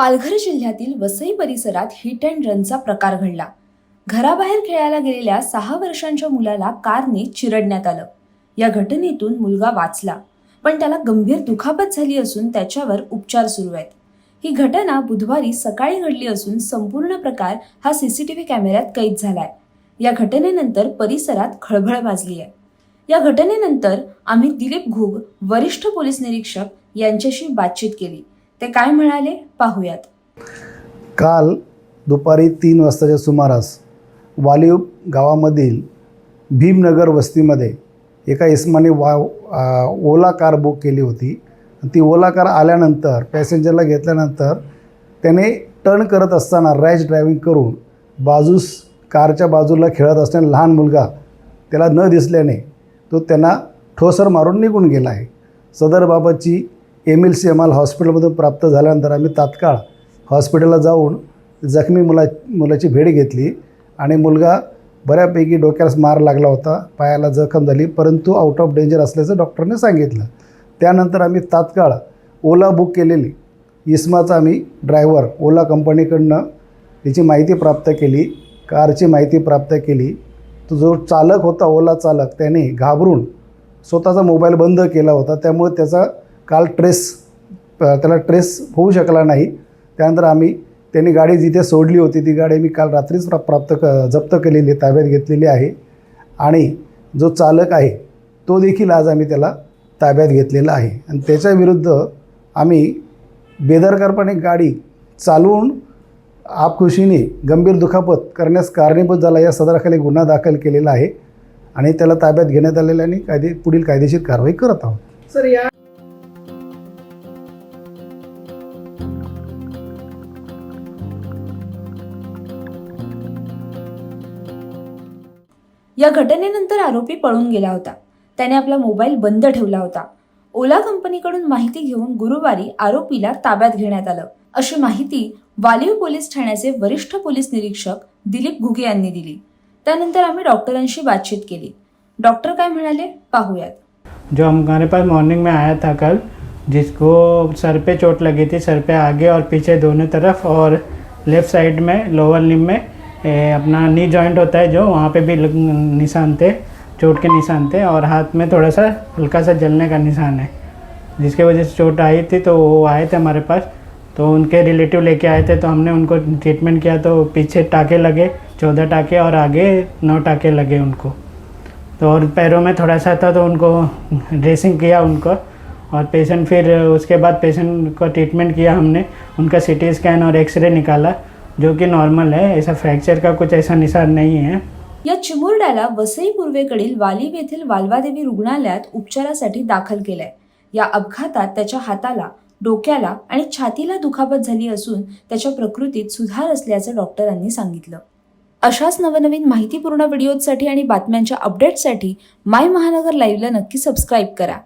पालघर जिल्ह्यातील वसई परिसरात hit and रनचा प्रकार घडला। घराबाहेर खेळायला गेलेल्या 6 वर्षांच्या मुलाला कारने चिरडण्यात आलं। या घटनेतून मुलगा वाचला, पण त्याला गंभीर दुखापत झाली असून त्याच्यावर उपचार सुरू आहेत। ही घटना बुधवारी सकाळी घडली असून संपूर्ण प्रकार हा सीसीटीव्ही कॅमेऱ्यात कैद झालाय। या घटनेनंतर परिसरात खळबळ माजली आहे। या घटनेनंतर आम्ही दिलीप घुग, वरिष्ठ पोलीस निरीक्षक यांच्याशी बातचीत केली। ते काय म्हणाले पाहूयात। काल दुपारी 3 वाजताच्या सुमारास वालीव गावामधील भीमनगर वस्तीमध्ये एका इसमाने ओला कार बुक केली होती। ती ओला कार आल्यानंतर पॅसेंजरला घेतल्यानंतर त्याने टर्न करत असताना रॅश ड्रायव्हिंग करून कारच्या बाजूला खेळत असणारा लहान मुलगा त्याला न दिसल्याने तो त्यांना ठोसर मारून निघून गेला आहे। सदरबाबतची MLC आम्हाला हॉस्पिटलमधून प्राप्त झाल्यानंतर आम्ही तात्काळ हॉस्पिटलला जाऊन जखमी मुलाची भेट घेतली आणि मुलगा बऱ्यापैकी डोक्याला मार लागला होता, पायाला जखम झाली, परंतु आउट ऑफ डेंजर असल्याचं डॉक्टरने सांगितलं। त्यानंतर आम्ही तात्काळ ओला बुक केलेली इसमाचा आम्ही ड्रायव्हर ओला कंपनीकडनं त्याची माहिती प्राप्त केली, कारची माहिती प्राप्त केली। तो जो चालक होता ओला चालक त्याने घाबरून स्वतःचा मोबाईल बंद केला होता, त्यामुळे त्याचा काल त्याला ट्रेस होऊ शकला नाही। त्यानंतर आम्ही त्यांनी गाडी जिथे सोडली होती ती गाडी मी काल रात्रीच जप्त केलेली, ताब्यात घेतलेली आहे आणि जो चालक आहे तो देखील आज आम्ही त्याला ताब्यात घेतलेला आहे आणि त्याच्याविरुद्ध आम्ही बेदरकारपणे गाडी चालवून आपखुशीने गंभीर दुखापत करण्यास कारणीभूत झाला या सदराखाली गुन्हा दाखल केलेला आहे आणि त्याला ताब्यात घेण्यात आलेला आणि पुढील कायदेशीर कारवाई करत आहोत। सर, या घटनेनंतर आरोपी पळून गेला होता। त्याने आपला मोबाईल बंद ठेवला होता। ओला कंपनीकडून माहिती घेऊन गुरुवारी आरोपीला ताब्यात घेण्यात आलं, अशी माहिती वालीव पोलीस ठाण्याचे वरिष्ठ पोलीस निरीक्षक दिलीप घुगे यांनी दिली। त्यानंतर आम्ही डॉक्टरांशी बातचीत केली। डॉक्टर काय म्हणाले पाहूयात। जो हमारे पास मॉर्निंग में आया था कल, जिसको सर पे चोट लगी थी, सर पे आगे और पीछे दोनों तरफ, और लेफ्ट साइड में लोअर लिम्ब में अपना नी जॉइंट होता है जो, वहाँ पे भी निशान थे, चोट के निशान थे, और हाथ में थोड़ा सा हल्का सा जलने का निशान है, जिसके वजह से चोट आई थी। तो वो आए थे हमारे पास, तो उनके रिलेटिव लेके आए थे, तो हमने उनको ट्रीटमेंट किया। तो पीछे टाँके लगे 14 टाँके और आगे 9 टाँके लगे उनको। तो और पैरों में थोड़ा सा था, तो उनको ड्रेसिंग किया उनको, और पेशेंट फिर उसके बाद पेशेंट को ट्रीटमेंट किया हमने। उनका CT स्कैन और एक्सरे निकाला जो कि नॉर्मल है, ऐसा फ्रैक्चर का कुछ ऐसा निशान नहीं है। या चिमुरड्याला वसई पूर्वेकडील वालीव येथील वाल्वादेवी रुग्णालयात उपचारासाठी दाखल केलंय। या अपघातात त्याच्या हाताला, डोक्याला आणि छातीला दुखापत झाली असून त्याच्या प्रकृतीत सुधार असल्याचं डॉक्टरांनी सांगितलं। अशाच नवनवीन माहितीपूर्ण व्हिडिओसाठी आणि बातम्यांच्या अपडेट्ससाठी माय महानगर लाईव्हला नक्की सबस्क्राईब करा।